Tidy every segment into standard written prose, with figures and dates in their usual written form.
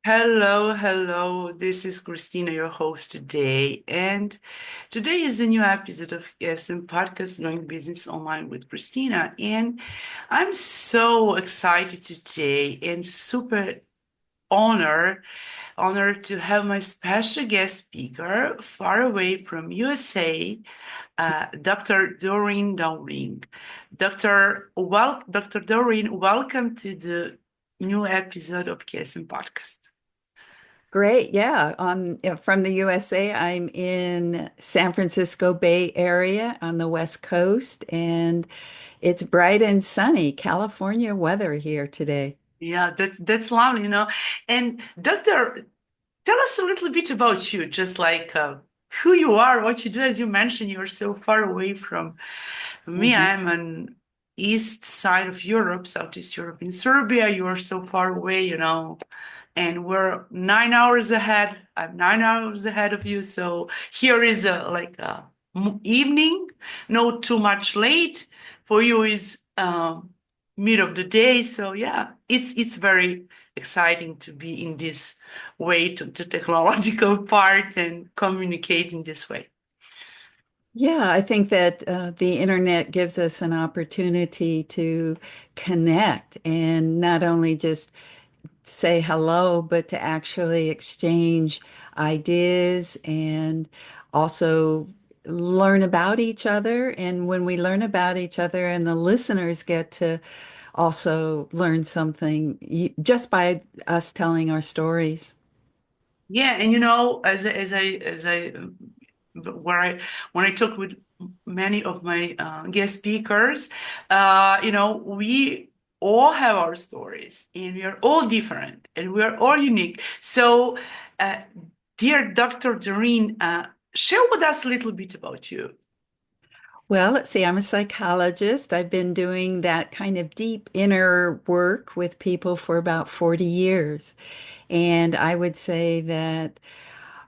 Hello, hello. This is Kristina, your host today. And today is a new episode of KSM Podcast Growing Business Online with Kristina. And I'm so excited today and super honored to have my special guest speaker far away from USA, Dr. Doreen. Dr. Doreen, welcome to the new episode of KSM Podcast. Great. Yeah. From the USA, I'm in San Francisco Bay Area on the West Coast, and it's bright and sunny California weather here today. Yeah, that's lovely. And Doctor, tell us a little bit about you, just like who you are, what you do. As you mentioned, you're so far away from me. Mhm. I'm on east side of Europe, Southeast Europe, in Serbia. You are so far away, and we're 9 hours ahead. I'm 9 hours ahead of you. So here is a evening, not too much late. For you is mid of the day. So yeah, it's very exciting to be in this way to technological part and communicate in this way. Yeah, I think that the internet gives us an opportunity to connect and not only just say hello, but to actually exchange ideas and also learn about each other. And when we learn about each other and the listeners get to also learn something just by us telling our stories. Yeah, and where I when I talk with many of my guest speakers, we all have our stories, and we are all different, and we are all unique. So, uh, dear Dr. Doreen, share with us a little bit about you. Well, let's see, I'm a psychologist. I've been doing that kind of deep inner work with people for about 40 years. And I would say that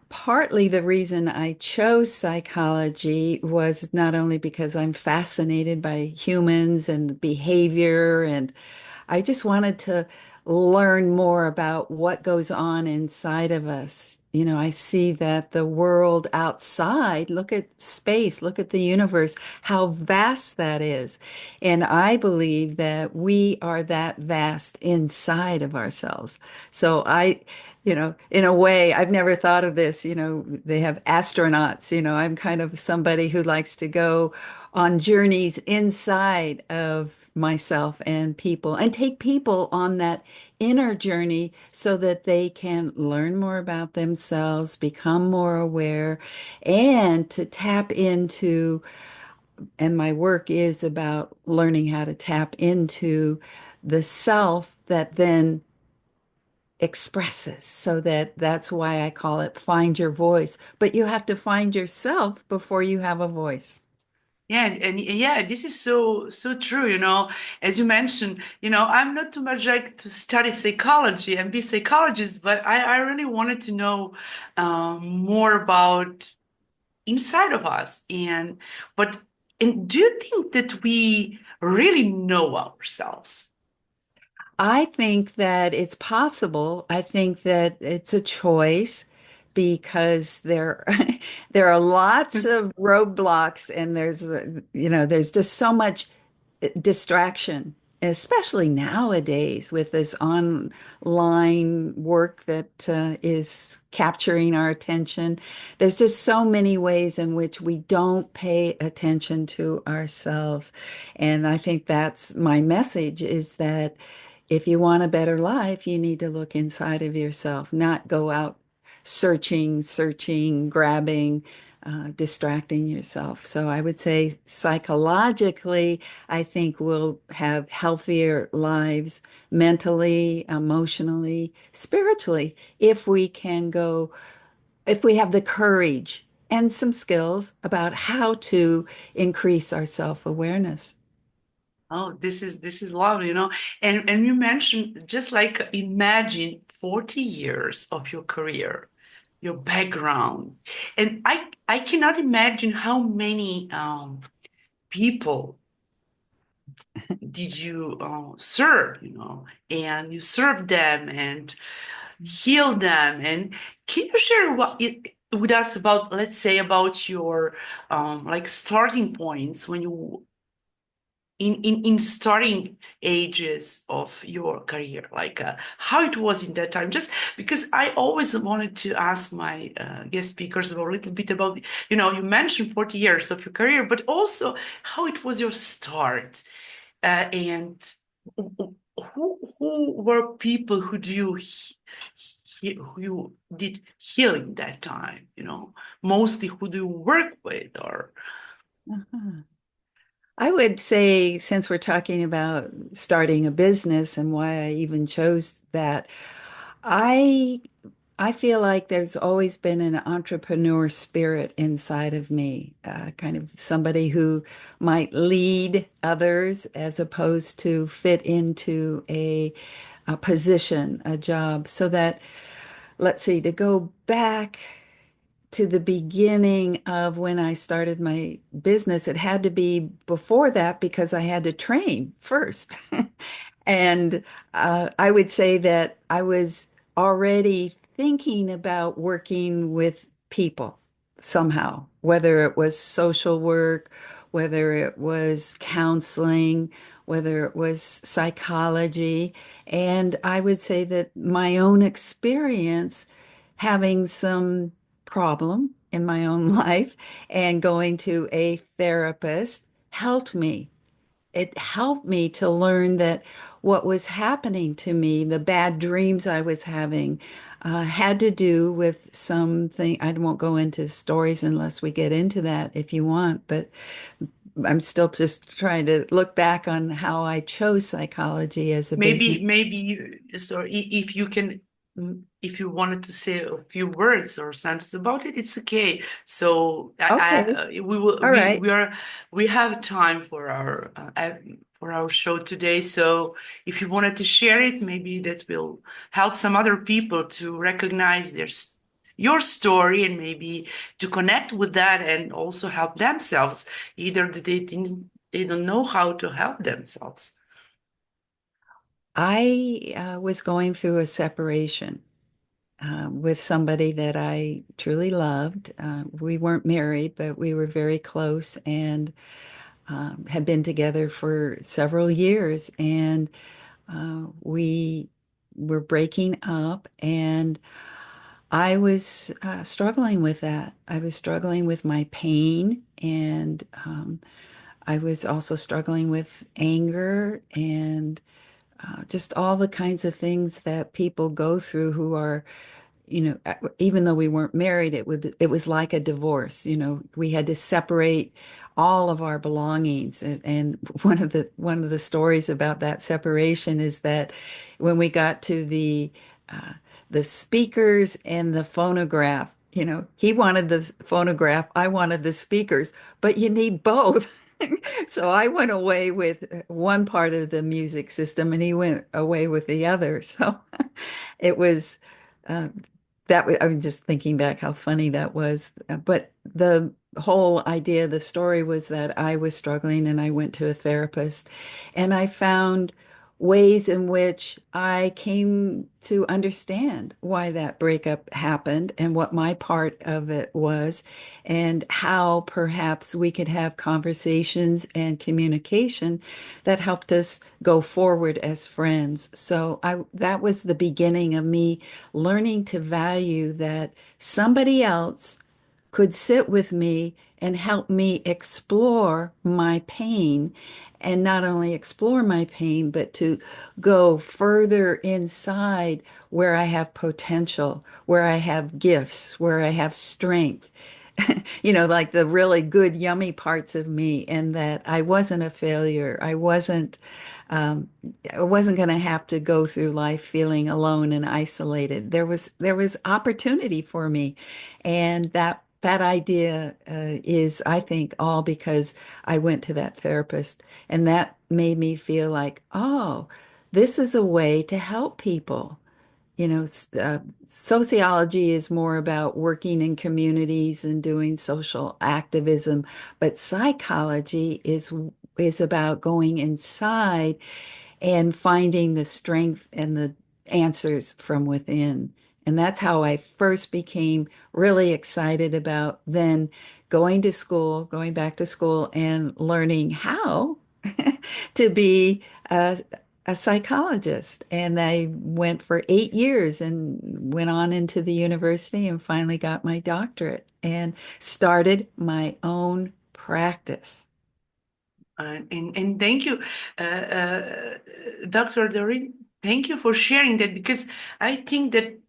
partly the reason I chose psychology was not only because I'm fascinated by humans and behavior, and I just wanted to learn more about what goes on inside of us. I see that the world outside, look at space, look at the universe, how vast that is. And I believe that we are that vast inside of ourselves. So in a way, I've never thought of this. They have astronauts. I'm kind of somebody who likes to go on journeys inside of myself and people and take people on that inner journey so that they can learn more about themselves, become more aware, and to tap into, and my work is about learning how to tap into the self that then expresses. So that's why I call it find your voice. But you have to find yourself before you have a voice. Yeah, and yeah, this is so true. As you mentioned, I'm not too much like to study psychology and be psychologist, but I really wanted to know more about inside of us. But and do you think that we really know ourselves? I think that it's possible. I think that it's a choice because there are lots of roadblocks and there's just so much distraction, especially nowadays with this online work that is capturing our attention. There's just so many ways in which we don't pay attention to ourselves. And I think that's my message is that if you want a better life, you need to look inside of yourself, not go out searching, grabbing, distracting yourself. So I would say psychologically, I think we'll have healthier lives mentally, emotionally, spiritually, if we have the courage and some skills about how to increase our self-awareness. Oh, this is lovely. And you mentioned just like imagine 40 years of your career, your background. And I cannot imagine how many people did you serve, and you served them. And heal them. And can you share with us about, let's say, about your like starting points when you in starting ages of your career, like how it was in that time? Just because I always wanted to ask my guest speakers about a little bit about, you mentioned 40 years of your career, but also how it was your start, and who were people who do you who you did healing that time, mostly who do you work with, or Uh-huh. I would say, since we're talking about starting a business and why I even chose that, I I feel like there's always been an entrepreneur spirit inside of me, kind of somebody who might lead others as opposed to fit into a position, a job. So that, let's see, to go back to the beginning of when I started my business, it had to be before that because I had to train first. And I would say that I was already thinking about working with people somehow, whether it was social work, whether it was counseling, whether it was psychology. And I would say that my own experience having some problem in my own life and going to a therapist helped me. It helped me to learn that what was happening to me, the bad dreams I was having, had to do with something. I won't go into stories unless we get into that if you want, but I'm still just trying to look back on how I chose psychology as a business. maybe so if you can, if you wanted to say a few words or sentences about it, it's okay. So Okay. we will All right. we have time for our show today. So if you wanted to share it, maybe that will help some other people to recognize your story, and maybe to connect with that and also help themselves, either that they don't know how to help themselves. I was going through a separation with somebody that I truly loved. We weren't married, but we were very close and had been together for several years. And we were breaking up, and I was struggling with that. I was struggling with my pain, and I was also struggling with anger and just all the kinds of things that people go through who are, even though we weren't married, it was like a divorce. We had to separate all of our belongings. And one of the stories about that separation is that when we got to uh, the speakers and the phonograph, he wanted the phonograph, I wanted the speakers, but you need both. So I went away with one part of the music system, and he went away with the other. So it was uh, I was just thinking back how funny that was. But the whole idea, the story was that I was struggling and I went to a therapist, and I found ways in which I came to understand why that breakup happened and what my part of it was, and how perhaps we could have conversations and communication that helped us go forward as friends. So that was the beginning of me learning to value that somebody else could sit with me and help me explore my pain, and not only explore my pain, but to go further inside where I have potential, where I have gifts, where I have strength, like the really good, yummy parts of me, and that I wasn't a failure. Um, I wasn't going to have to go through life feeling alone and isolated. There was opportunity for me, and that idea is, I think, all because I went to that therapist, and that made me feel like, oh, this is a way to help people. Sociology is more about working in communities and doing social activism, but psychology is about going inside and finding the strength and answers from within. And that's how I first became really excited about then going to school, going back to school and learning how to be a psychologist. And I went for 8 years and went on into the university and finally got my doctorate and started my own practice. And thank you, Dr. Doreen. Thank you for sharing that because I think that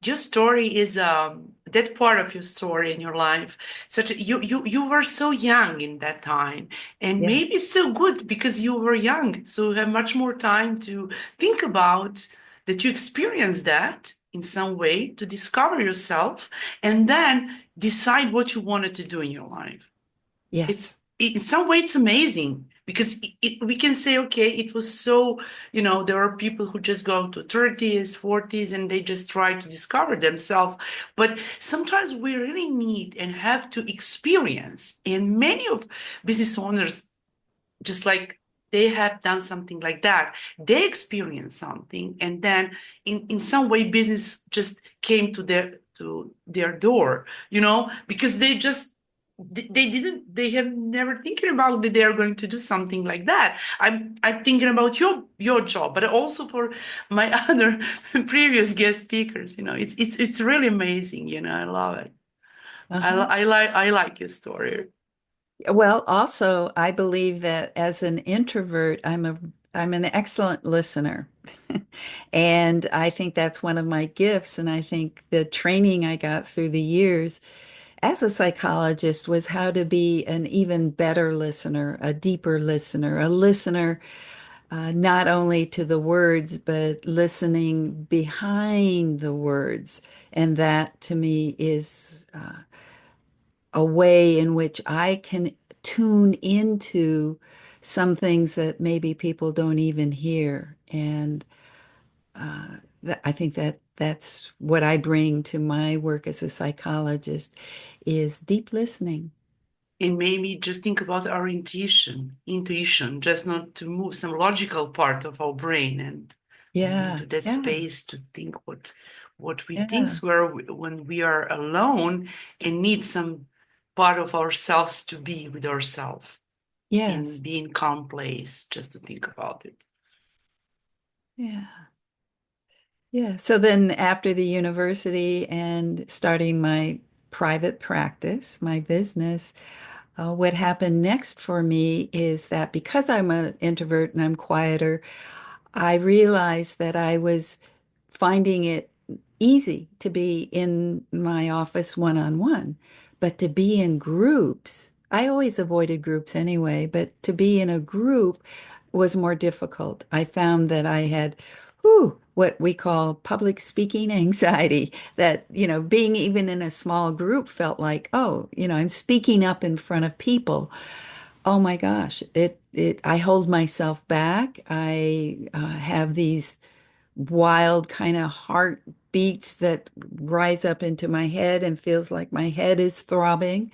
your story is that part of your story in your life. You were so young in that time, and Yeah. maybe it's so good because you were young, so you have much more time to think about that you experienced that in some way to discover yourself and then decide what you wanted to do in your life. Yes. In some way it's amazing because we can say okay it was so there are people who just go to 30s 40s and they just try to discover themselves, but sometimes we really need and have to experience, and many of business owners just like they have done something like that. They experienced something, and then in some way, business just came to their door. Because they didn't they have never thinking about that they are going to do something like that. I'm thinking about your job, but also for my other previous guest speakers. It's really amazing. I love it. Uh-huh. I like your story. Well, also, I believe that as an introvert, I'm an excellent listener. And I think that's one of my gifts. And I think the training I got through the years as a psychologist was how to be an even better listener, a deeper listener, a listener not only to the words, but listening behind the words. And that to me is a way in which I can tune into some things that maybe people don't even hear. And I think that that's what I bring to my work as a psychologist is deep listening. And maybe just think about our intuition, just not to move some logical part of our brain and move Yeah, into that yeah, space to think what we think yeah. when we are alone and need some part of ourselves to be with ourselves and Yes. be in calm place just to think about it. Yeah. Yeah. So then after the university and starting my private practice, my business, what happened next for me is that because I'm an introvert and I'm quieter, I realized that I was finding it easy to be in my office one-on-one, but to be in groups, I always avoided groups anyway, but to be in a group was more difficult. I found that I had, what we call public speaking anxiety, that, being even in a small group felt like, oh, I'm speaking up in front of people. Oh my gosh, I hold myself back. I have these wild kind of heartbeats that rise up into my head and feels like my head is throbbing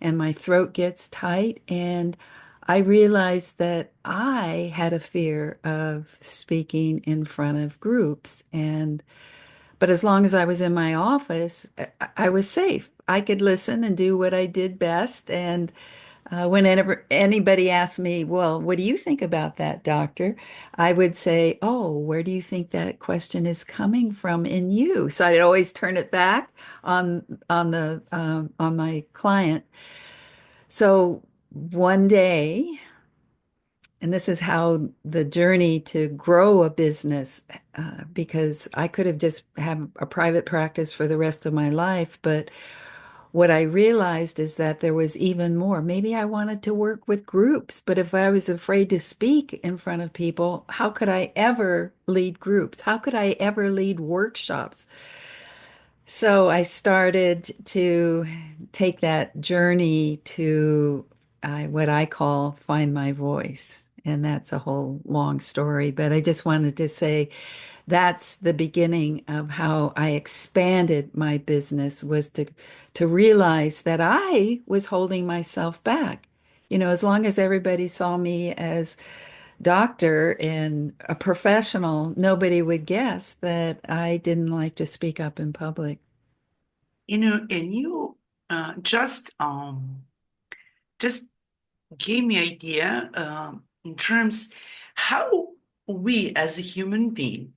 and my throat gets tight. And I realized that I had a fear of speaking in front of groups. But as long as I was in my office, I was safe. I could listen and do what I did best. And whenever anybody asked me, well, what do you think about that, doctor? I would say, oh, where do you think that question is coming from in you? So I'd always turn it back on my client. So one day, and this is how the journey to grow a business, because I could have just had a private practice for the rest of my life, but what I realized is that there was even more. Maybe I wanted to work with groups, but if I was afraid to speak in front of people, how could I ever lead groups? How could I ever lead workshops? So I started to take that journey to what I call find my voice. And that's a whole long story, but I just wanted to say that's the beginning of how I expanded my business was to realize that I was holding myself back. As long as everybody saw me as doctor and a professional, nobody would guess that I didn't like to speak up in public. And you uh, just um, just gave me idea in terms how we as a human being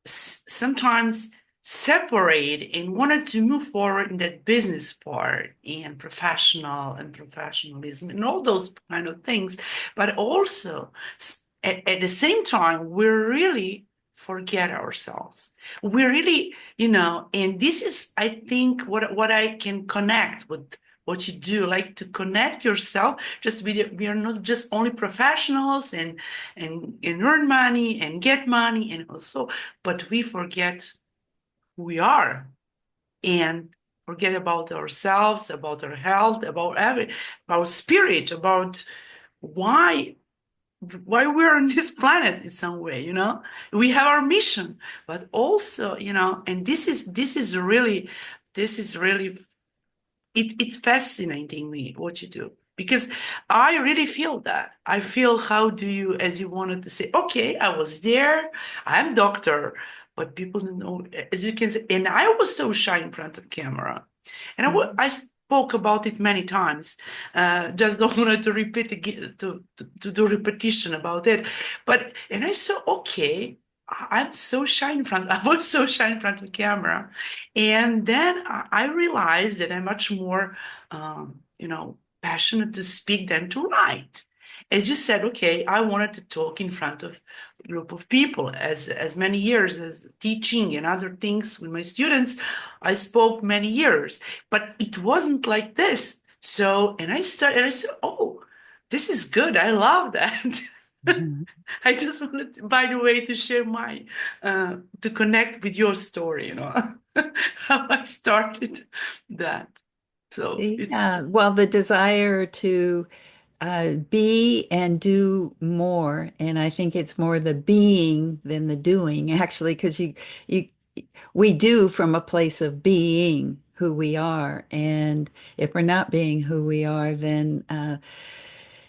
sometimes separate and wanted to move forward in that business part and professionalism and all those kind of things, but also at the same time we really forget ourselves. We really, and this is, I think, what I can connect with what you do, like to connect yourself. Just we are not just only professionals and earn money and get money and also, but we forget who we are and forget about ourselves, about our health, about spirit, about why we're on this planet in some way. We have our mission, but also, and this is really it's fascinating me what you do, because I really feel that. I feel, how do you, as you wanted to say, okay, I was there, I'm doctor, but people don't know, as you can say, and I was so shy in front of camera. And Mhm. I spoke about it many times. Just don't want to repeat again, to do repetition about it. And I saw, okay, I'm so shy in front. I was so shy in front of camera, and then I realized that I'm much more, passionate to speak than to write. As you said, okay, I wanted to talk in front of a group of people. As many years as teaching and other things with my students, I spoke many years, but it wasn't like this. So, and I started, and I said, oh, this is good. I love that. Mhm. I just wanted, by the way, to share to connect with your story, how I started that. So it's, Yeah, well, the desire to be and do more, and I think it's more the being than the doing, actually, because you, we do from a place of being who we are, and if we're not being who we are, then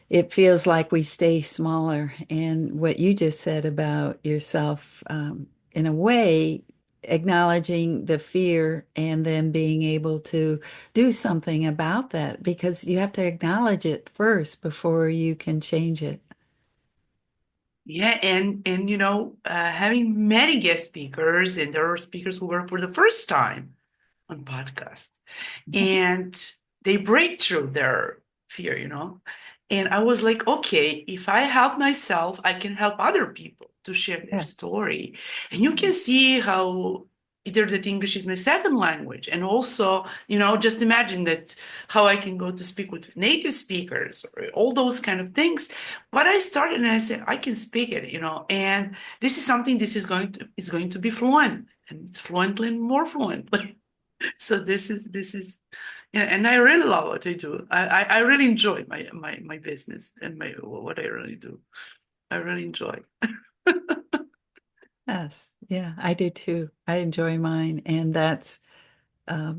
it feels like we stay smaller. And what you just said about yourself, in a way, acknowledging the fear and then being able to do something about that, because you have to acknowledge it first before you can change it. yeah, and having many guest speakers, and there are speakers who were for the first time on podcast, and they break through their fear. And I was like, okay, if I help myself, I can help other people to share their Yeah. story. And you can see how either that English is my second language, and also, just imagine that how I can go to speak with native speakers or all those kind of things. But I started and I said, I can speak it, and this is something, this is going to be fluent, and it's fluently and more fluently. So this is yeah, and I really love what I do. I really enjoy my business and my what I really do. I really enjoy. Yes, yeah, I do too. I enjoy mine, and that's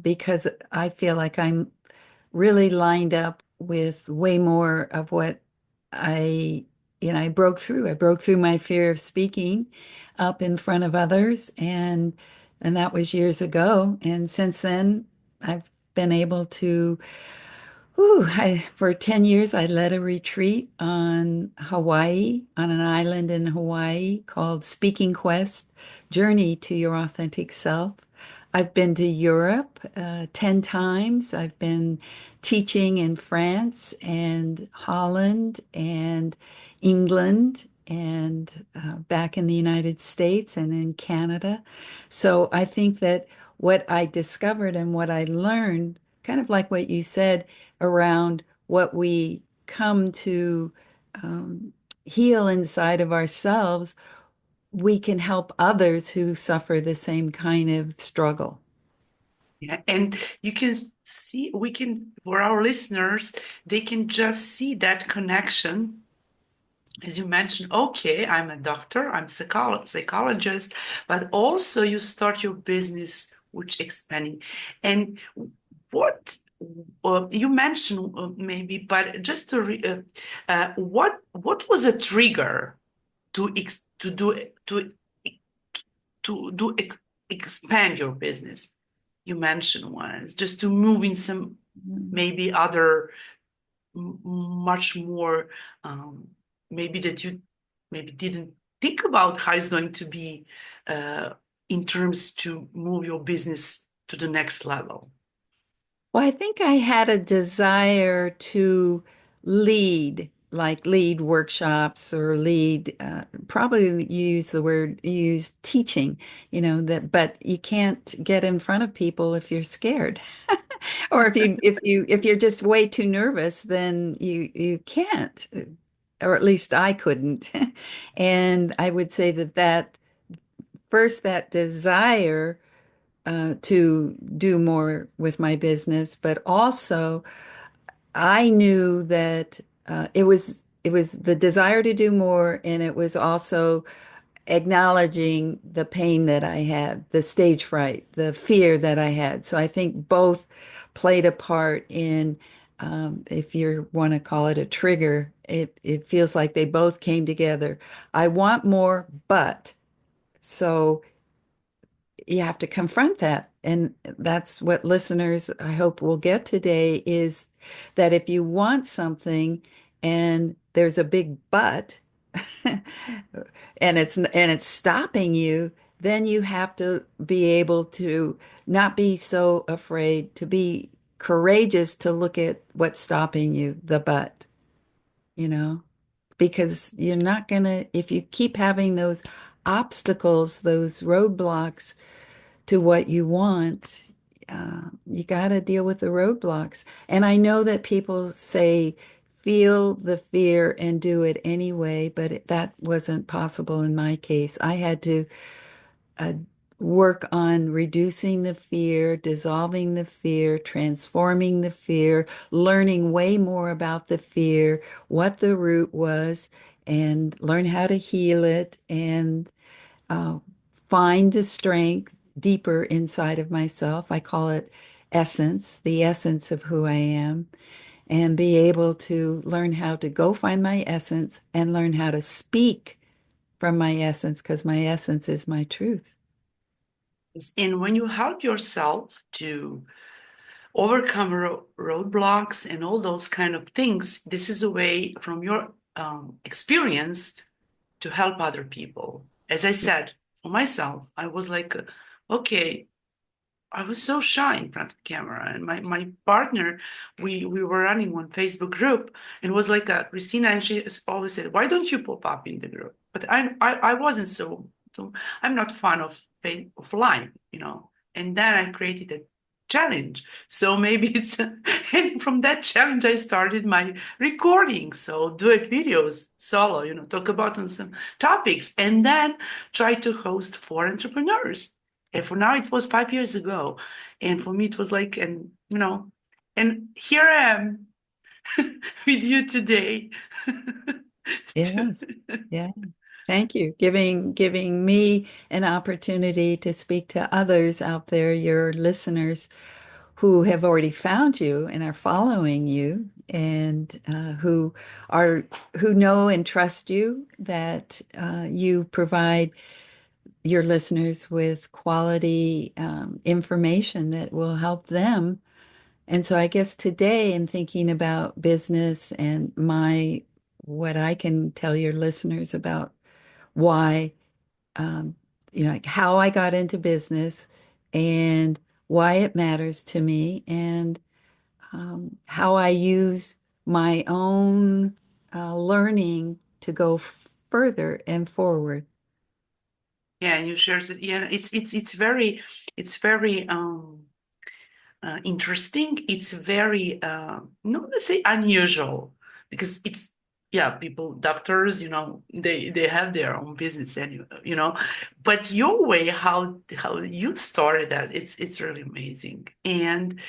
because I feel like I'm really lined up with way more of what I, I broke through. I broke through my fear of speaking up in front of others, and that was years ago. And since then, I've been able to. For 10 years, I led a retreat on Hawaii, on an island in Hawaii called Speaking Quest, Journey to Your Authentic Self. I've been to Europe 10 times. I've been teaching in France and Holland and England and back in the United States and in Canada. So I think that what I discovered and what I learned, kind of like what you said, around what we come to um, heal inside of ourselves, we can help others who suffer the same kind of struggle. Yeah, and you can see, we can, for our listeners, they can just see that connection. As you mentioned, okay, I'm a doctor, I'm psychologist, but also you start your business, which expanding. And what? well, you mentioned maybe, but just to what was a trigger to ex to do ex expand your business? You mentioned one, just to move in some maybe other much more um, maybe that you maybe didn't think about how it's going to be uh, in terms to move your business to the next level. Well, I think I had a desire to lead workshops or probably use the word, use teaching, but you can't get in front of people if you're scared. Or if you're just way too nervous, then you can't, or at least I couldn't. And I would say that first, that desire to do more with my business, but also I knew that it was the desire to do more, and it was also acknowledging the pain that I had, the stage fright, the fear that I had. So I think both played a part in, if you want to call it a trigger, it feels like they both came together. I want more, but so you have to confront that. And that's what listeners, I hope, will get today is that if you want something and there's a big but, and it's stopping you, then you have to be able to not be so afraid, to be courageous to look at what's stopping you, the but, you know, because you're not gonna, if you keep having those obstacles, those roadblocks to what you want, you got to deal with the roadblocks. And I know that people say, feel the fear and do it anyway, but that wasn't possible in my case. I had to uh, work on reducing the fear, dissolving the fear, transforming the fear, learning way more about the fear, what the root was, and learn how to heal it and uh, find the strength deeper inside of myself. I call it essence, the essence of who I am, and be able to learn how to go find my essence and learn how to speak from my essence because my essence is my truth. And when you help yourself to overcome roadblocks and all those kind of things, this is a way from your experience to help other people. As I said, for myself, I was like, okay, I was so shy in front of camera, and my partner, we were running one Facebook group, and it was like Kristina, and she always said, "Why don't you pop up in the group?" But I wasn't so I'm not fond of lying, you know. And then I created a challenge, so maybe it's and from that challenge I started my recording, so do it videos solo, you know, talk about on some topics, and then try to host for entrepreneurs. And for now, it was 5 years ago. And for me, it was like, and you know, and here I am with you today. Yes. Yeah. Thank you. Giving me an opportunity to speak to others out there, your listeners who have already found you and are following you and are who know and trust you that you provide your listeners with quality information that will help them. And so I guess today in thinking about business and my what I can tell your listeners about why um, like how I got into business and why it matters to me and how I use my own learning to go further and forward. Yeah, and you shared it. Yeah, it's very interesting. It's very not to say unusual because it's yeah, people doctors, you know, they have their own business and you know, but your way how you started that it's really amazing. And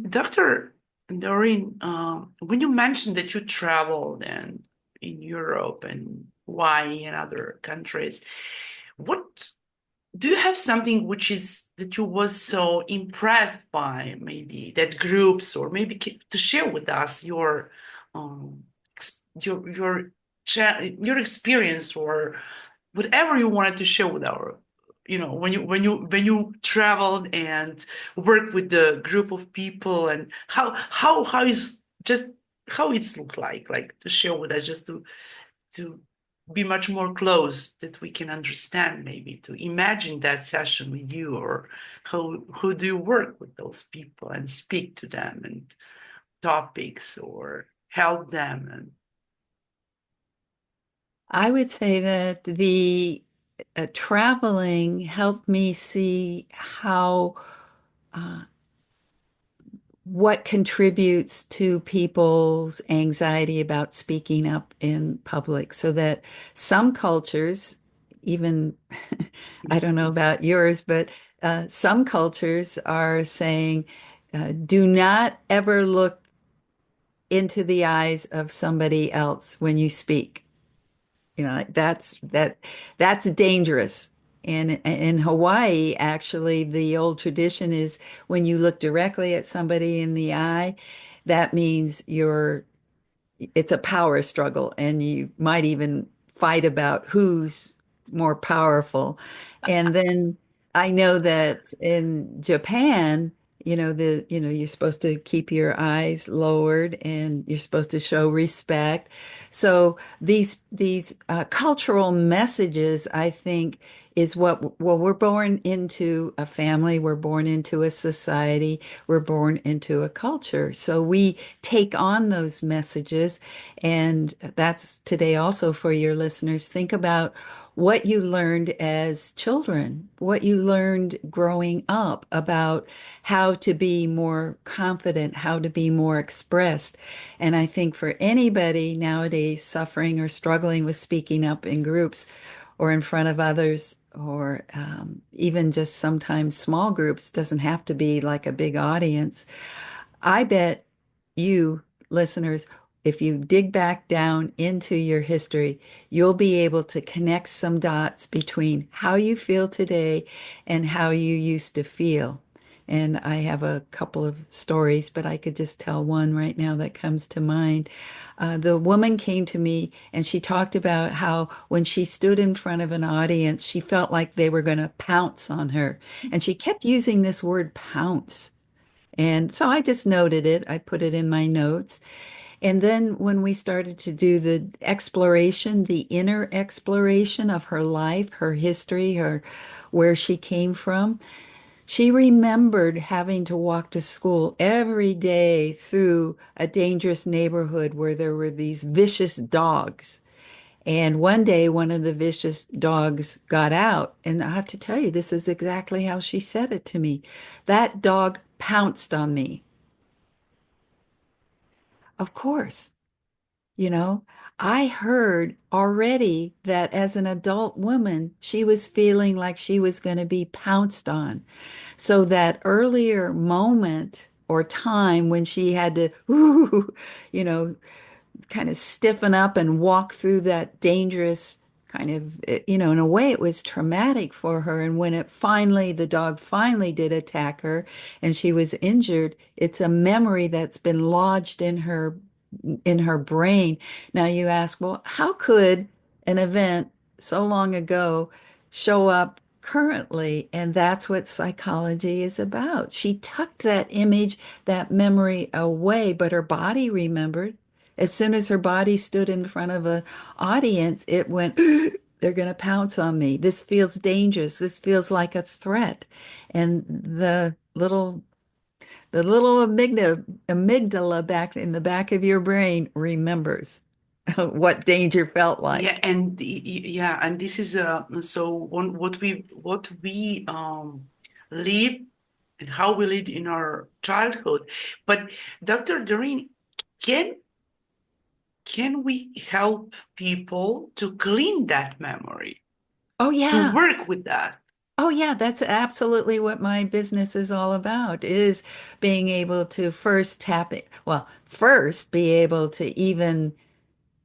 Dr. Doreen, when you mentioned that you traveled and in Europe and Hawaii and other countries, what do you have something which is that you was so impressed by, maybe that groups, or maybe to share with us your um your experience, or whatever you wanted to share with our, when you traveled and worked with the group of people, and how is just how it's looked like to share with us, just to be much more close, that we can understand, maybe to imagine that session with you, or who do you work with those people and speak to them and topics, or help them. And I would say that the traveling helped me see how uh, what contributes to people's anxiety about speaking up in public, so that some cultures, even I don't know about yours, but some cultures are saying, do not ever look into the eyes of somebody else when you speak. Like that's dangerous. And in Hawaii, actually, the old tradition is when you look directly at somebody in the eye, that means it's a power struggle, and you might even fight about who's more powerful. And then I know that in Japan, you're supposed to keep your eyes lowered and you're supposed to show respect. So these cultural messages, I think, is well, we're born into a family, we're born into a society, we're born into a culture. So we take on those messages. And that's today also for your listeners. Think about what you learned as children, what you learned growing up about how to be more confident, how to be more expressed. And I think for anybody nowadays suffering or struggling with speaking up in groups or in front of others, or even just sometimes small groups, doesn't have to be like a big audience. I bet you, listeners, if you dig back down into your history, you'll be able to connect some dots between how you feel today and how you used to feel. And I have a couple of stories, but I could just tell one right now that comes to mind. The woman came to me and she talked about how when she stood in front of an audience, she felt like they were going to pounce on her. And she kept using this word pounce. And so I just noted it. I put it in my notes. And then when we started to do the exploration, the inner exploration of her life, her history, her where she came from, she remembered having to walk to school every day through a dangerous neighborhood where there were these vicious dogs. And one day, one of the vicious dogs got out. And I have to tell you, this is exactly how she said it to me. That dog pounced on me. Of course, you know, I heard already that as an adult woman, she was feeling like she was going to be pounced on. So that earlier moment or time when she had to, you know, kind of stiffen up and walk through that dangerous kind of, in a way, it was traumatic for her. And when the dog finally did attack her and she was injured, it's a memory that's been lodged in her brain. Now you ask, well, how could an event so long ago show up currently? And that's what psychology is about. She tucked that image, that memory away, but her body remembered. As soon as her body stood in front of an audience, it went, they're going to pounce on me. This feels dangerous. This feels like a threat. And the little amygdala back in the back of your brain remembers what danger felt yeah, like. and this is what we live, and how we lived in our childhood. But Dr. Doreen, can can we help people to clean that memory, Oh, to yeah. work with that? Oh, yeah. That's absolutely what my business is all about, is being able to first tap it. Well, first be able to even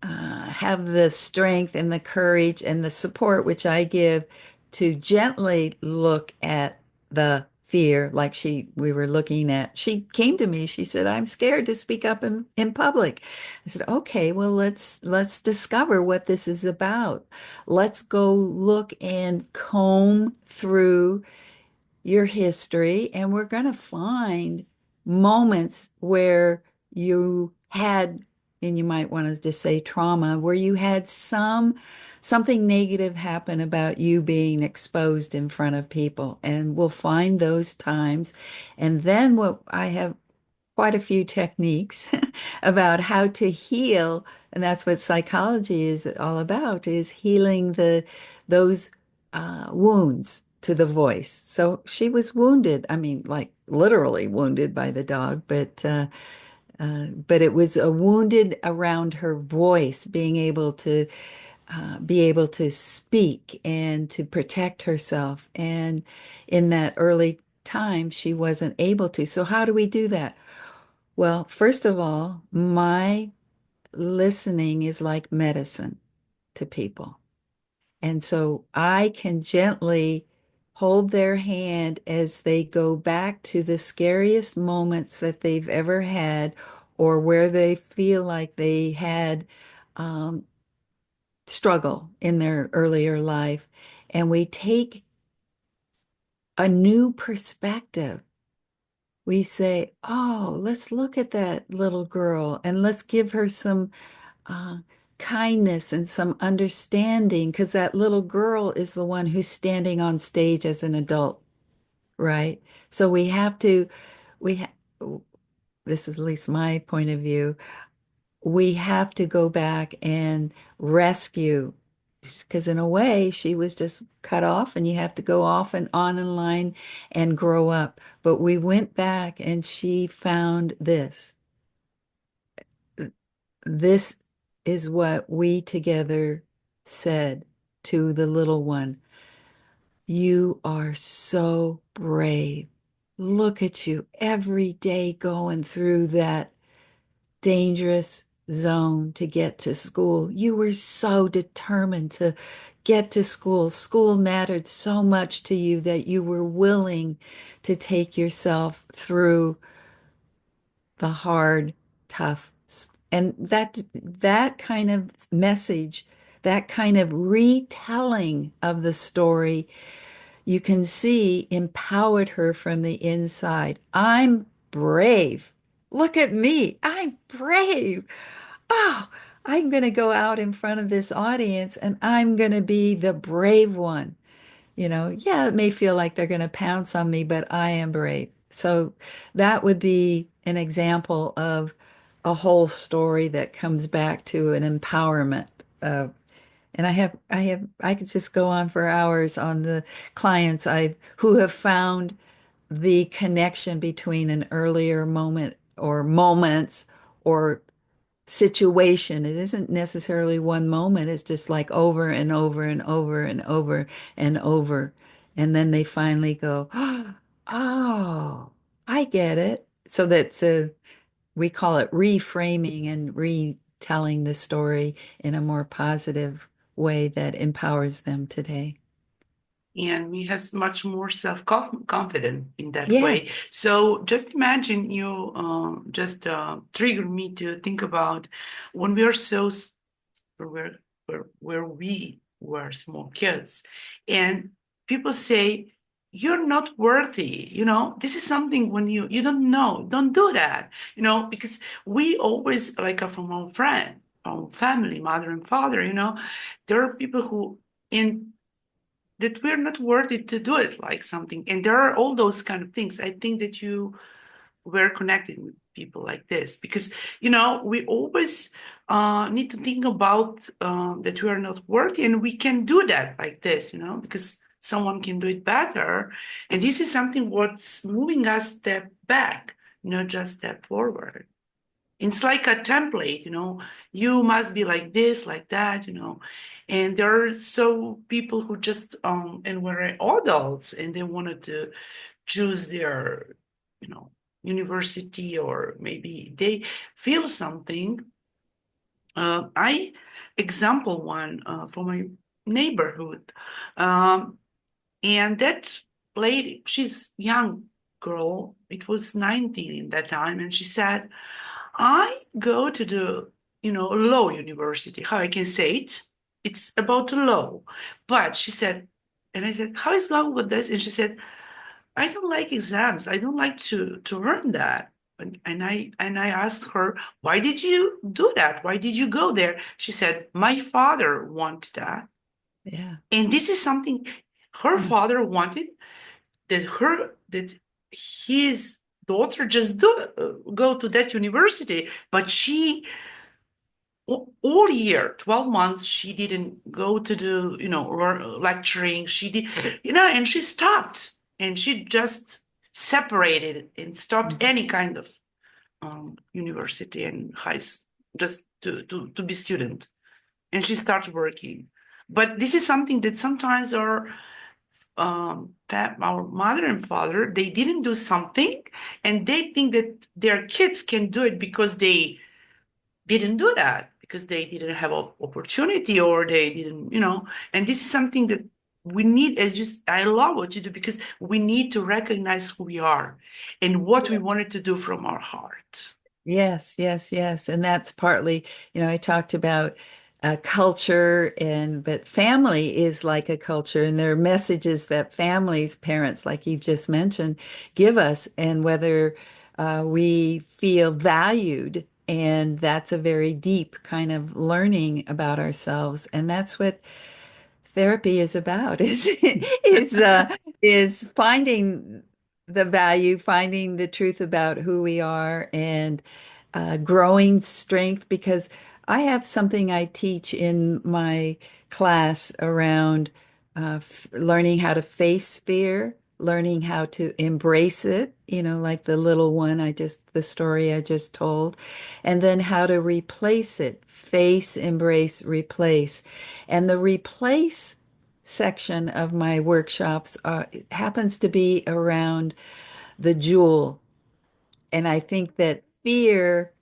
have the strength and the courage and the support, which I give, to gently look at the fear like we were looking at. She came to me, she said, I'm scared to speak up in public. I said, okay, well, let's discover what this is about. Let's go look and comb through your history, and we're going to find moments where you had, and you might want to just say trauma, where you had something negative happen about you being exposed in front of people. And we'll find those times. And then what I have quite a few techniques about how to heal, and that's what psychology is all about, is healing those wounds to the voice. So she was wounded. I mean, like literally wounded by the dog, but it was a wounded around her voice, be able to speak and to protect herself. And in that early time, she wasn't able to. So how do we do that? Well, first of all, my listening is like medicine to people. And so I can gently hold their hand as they go back to the scariest moments that they've ever had, or where they feel like they had um, struggle in their earlier life. And we take a new perspective. We say, oh, let's look at that little girl and let's give her some uh, kindness and some understanding, because that little girl is the one who's standing on stage as an adult, right? So we ha this is at least my point of view, we have to go back and rescue, because in a way she was just cut off, and you have to go off and on in line and grow up. But we went back and she found this. This is what we together said to the little one. You are so brave. Look at you every day going through that dangerous zone to get to school. You were so determined to get to school. School mattered so much to you that you were willing to take yourself through the hard, tough. And that kind of message, that kind of retelling of the story, you can see empowered her from the inside. I'm brave. Look at me. I'm brave. Oh, I'm going to go out in front of this audience and I'm going to be the brave one. Yeah, it may feel like they're going to pounce on me, but I am brave. So that would be an example of a whole story that comes back to an empowerment. And I could just go on for hours on the clients who have found the connection between an earlier moment or moments or situation. It isn't necessarily one moment. It's just like over and over and over and over and over. And then they finally go, oh, I get it. So we call it reframing and retelling the story in a more positive way that empowers them today. And we have much more self-confident in that way. Yes. So just imagine you just trigger me to think about when we are where where we were small kids, and people say you're not worthy. This is something when you don't know, don't do that. Because we always like from our friend, our family, mother and father. There are people who in that we're not worthy to do it, like something. And there are all those kind of things. I think that you were connected with people like this because, we always need to think about that we are not worthy, and we can do that like this, because someone can do it better. And this is something what's moving us step back, not just step forward. It's like a template, you must be like this, like that, and there are so people who just and were adults and they wanted to choose their, you know, university, or maybe they feel something. I example one from my neighborhood. And that lady, she's young girl, it was 19 in that time, and she said, I go to the, law university. How I can say it? It's about the law. But she said, and I said, how is going with this? And she said, I don't like exams. I don't like to learn that. And I asked her, why did you do that? Why did you go there? She said, my father wanted that. Yeah. And this is something her Mm. father wanted, that his daughter just go to that university, but she all year 12 months she didn't go to the lecturing. She did, and she stopped, and she just separated and stopped Mm. any kind of university and high school, just to be student, and she started working. But this is something that sometimes our mother and father, they didn't do something, and they think that their kids can do it because they didn't do that, because they didn't have an opportunity, or they didn't, and this is something that we need. I love what you do, because we need to recognize who we are and what we wanted to do from our heart. Yes, yes, yes. And that's partly, I talked about culture but family is like a culture, and there are messages that families, parents, like you've just mentioned, give us, and whether we feel valued. And that's a very deep kind of learning about ourselves. And that's what therapy is about is finding the value, finding the truth about who we are, and growing strength. Because I have something I teach in my class around learning how to face fear, learning how to embrace it, like the little one the story I just told, and then how to replace it, face, embrace, replace. And the replace section of my workshops happens to be around the jewel. And I think that fear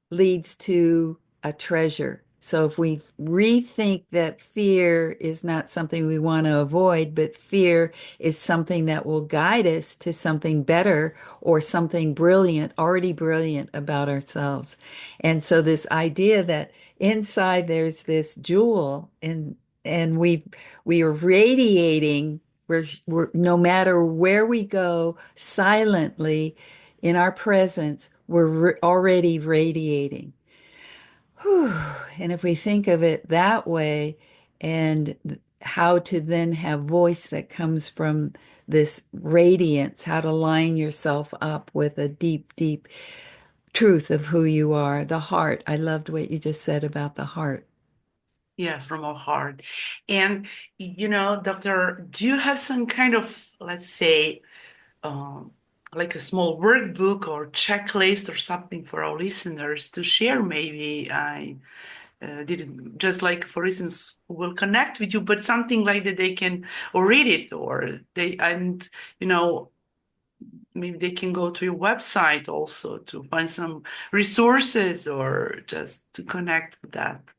leads to a treasure. So if we rethink that fear is not something we want to avoid, but fear is something that will guide us to something better or something brilliant, already brilliant about ourselves. And so this idea that inside there's this jewel, and we are radiating, we're no matter where we go silently in our presence, we're already radiating. Whew. And if we think of it that way, and how to then have voice that comes from this radiance, how to line yourself up with a deep, deep truth of who you are, the heart. I loved what you just said about the heart. Yeah, from our heart. And doctor, do you have some kind of, let's say, um, like a small workbook or checklist or something for our listeners to share? Maybe I didn't, just like, for instance, who will connect with you, but something like that they can or read it, or you know maybe they can go to your website also to find some resources, or just to connect with that,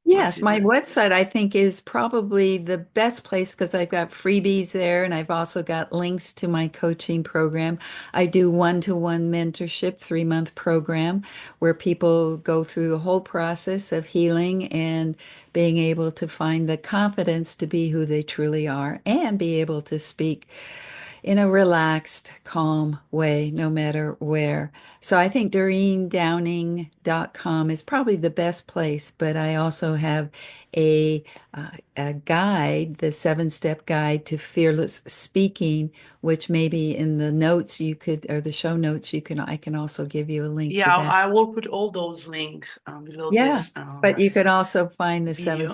what Yes, you my do. website I think is probably the best place because I've got freebies there, and I've also got links to my coaching program. I do one-to-one mentorship, 3-month program where people go through the whole process of healing and being able to find the confidence to be who they truly are and be able to speak in a relaxed, calm way, no matter where. So I think DoreenDowning.com is probably the best place, but I also have a guide, the 7-step guide to fearless speaking, which maybe in the notes you could, or the show notes, I can also give you a link to Yeah, that. I will put all those links below Yeah, this but you can also find video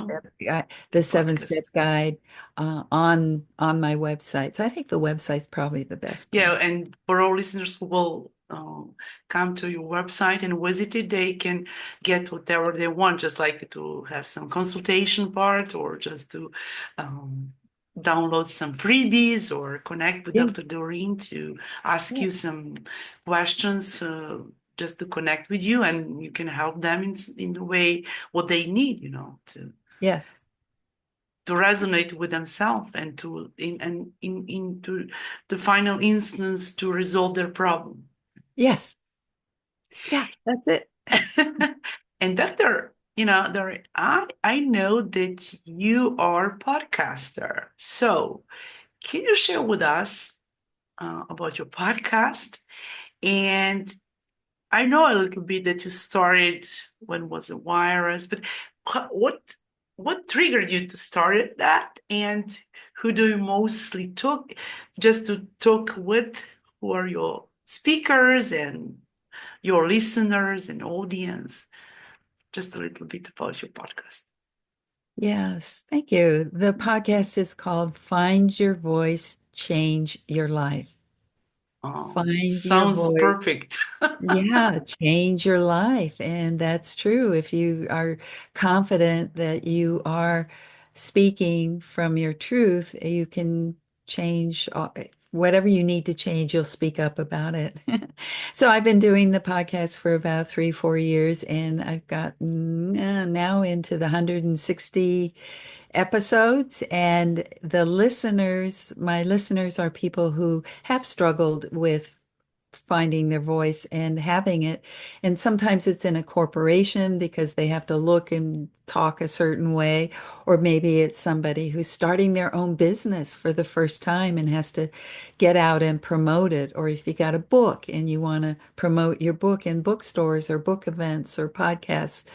the seven podcast. step guide on my website. So I think the website's probably the best Yeah, place. and for all listeners who will come to your website and visit it, they can get whatever they want, just like to have some consultation part, or just to um, download some freebies, or connect with Dr. Yes. Doreen to ask Yeah. you some questions, just to connect with you, and you can help them in the way what they need, to. Yes. to resonate with themselves and to into the final instance to resolve their problem. Yes. Yeah, that's it. And Doctor, Doreen, I know that you are a podcaster. So can you share with us about your podcast? And I know a little bit that you started when was a virus, but what what triggered you to start that? And who do you mostly talk just to talk with? Who are your speakers and your listeners and audience? Just a little bit about your podcast. Yes, thank you. The podcast is called Find Your Voice, Change Your Life. Find your Sounds voice. perfect. Yeah, change your life. And that's true. If you are confident that you are speaking from your truth, you can change whatever you need to change, you'll speak up about it. So I've been doing the podcast for about 3, 4 years, and I've gotten now into the 160 episodes. And my listeners are people who have struggled with finding their voice and having it. And sometimes it's in a corporation because they have to look and talk a certain way, or maybe it's somebody who's starting their own business for the first time and has to get out and promote it. Or if you got a book and you want to promote your book in bookstores or book events or podcasts,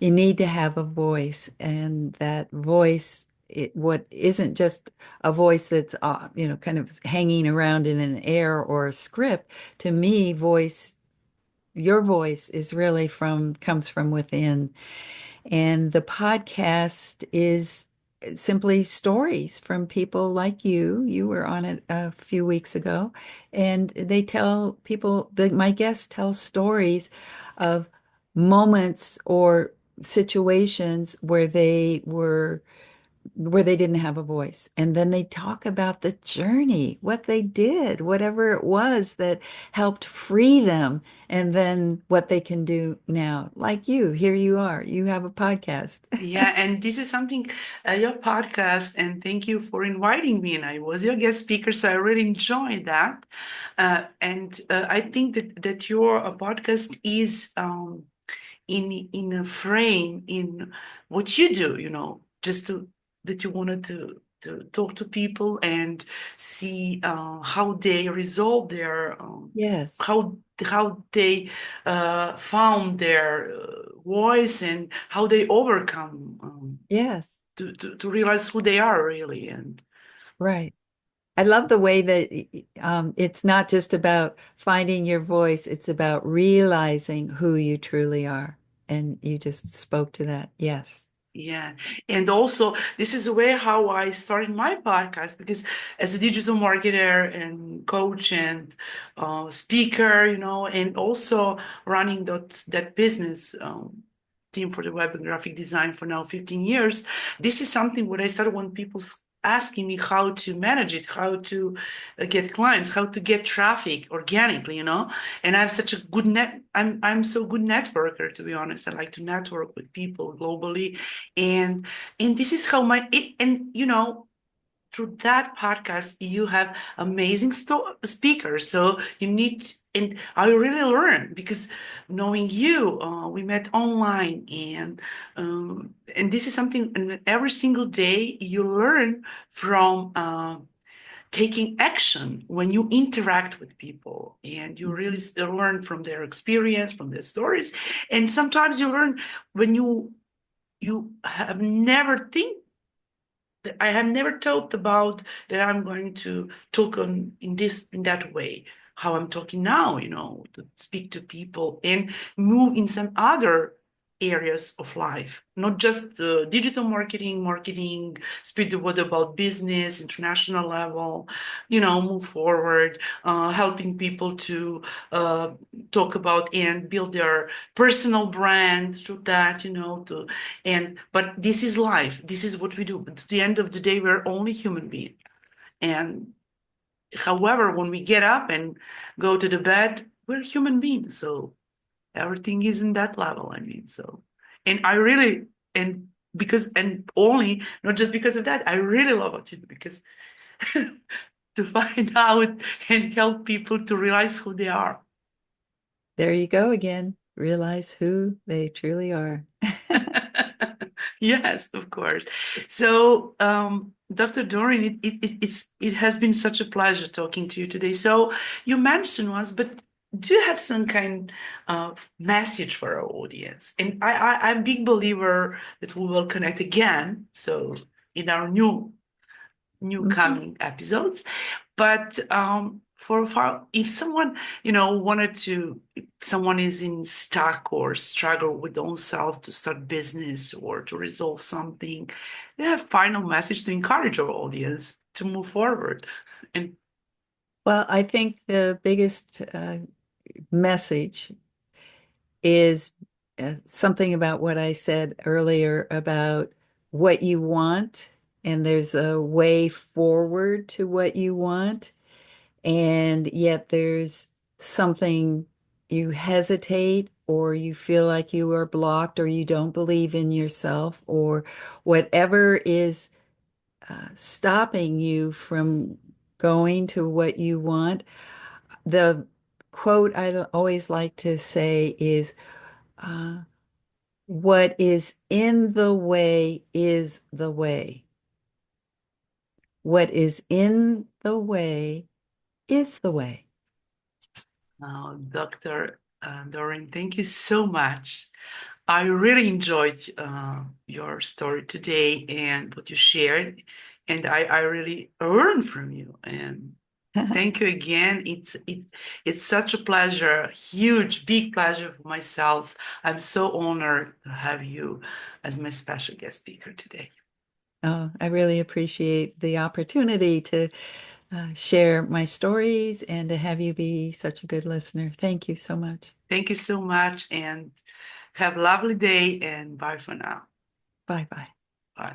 you need to have a voice, and that voice, what isn't just a voice that's kind of hanging around in an air or a script. To me, your voice is really comes from within. And the podcast is simply stories from people like you. You were on it a few weeks ago, and they tell people that my guests tell stories of moments or situations where they didn't have a voice. And then they talk about the journey, what they did, whatever it was that helped free them, and then what they can do now. Like you, here you are, you have a podcast. Yeah, and this is something, your podcast, and thank you for inviting me. And I was your guest speaker, so I really enjoyed that. And I think that your podcast is in a frame in what you do, just to that you wanted to talk to people and see how they resolve their Yes, how they found their voice and how they overcome yes, to realize who they are really. And right. I love the way that it's not just about finding your voice, it's about realizing who you truly are. And you just spoke to that. Yes. yeah, and also this is the way how I started my podcast, because as a digital marketer and coach and speaker, and also running that business team for the web and graphic design for now 15 years. This is something what I started when people asking me how to manage it, how to get clients, how to get traffic organically, and I'm such a good I'm so good networker, to be honest. I like to network with people globally, and this is how and through that podcast you have amazing speakers, so you need, and I really learn because knowing you, we met online, and this is something, and every single day you learn from taking action when you interact with people, and you really Mhm. learn from their experience, from their stories, and sometimes you learn when you have never think I have never thought about that I'm going to talk in that way, how I'm talking now, to speak to people and move in some other areas of life, not just digital marketing, speak the word about business, international level, move forward, helping people to uh, talk about and build their personal brand through that, but this is life. This is what we do. But at the end of the day, we're only human beings. And however, when we get up and go to the bed, we're human beings. So everything is in that level. I mean, so, and I really, and because, and only, not just because of that, I really love what you do because to find out and help people to realize who they are. There you go again. Realize who they truly are. Yes, of course. So, Dr. Doreen, it has been such a pleasure talking to you today. So you mentioned once, but do you have some kind of message for our audience? And I'm a big believer that we will connect again. So in our new Mhm. coming episodes. But for if someone wanted to, if someone is in stuck or struggle with their own self to start business or to resolve something, they have final message to encourage our audience to move forward. And Well, I think the biggest message is something about what I said earlier about what you want, and there's a way forward to what you want, and yet there's something you hesitate or you feel like you are blocked or you don't believe in yourself or whatever is stopping you from going to what you want. The quote I always like to say is, uh, what is in the way is the way. What is in the way is the way. Dr. Doreen, thank you so much. I really enjoyed your story today and what you shared, and I really learned from you. And thank you again. It's such a pleasure, huge, big pleasure for myself. I'm so honored to have you as my special guest speaker today. Oh, I really appreciate the opportunity to share my stories and to have you be such a good listener. Thank you so much. Thank you so much, and have a lovely day. And bye for now. Bye bye.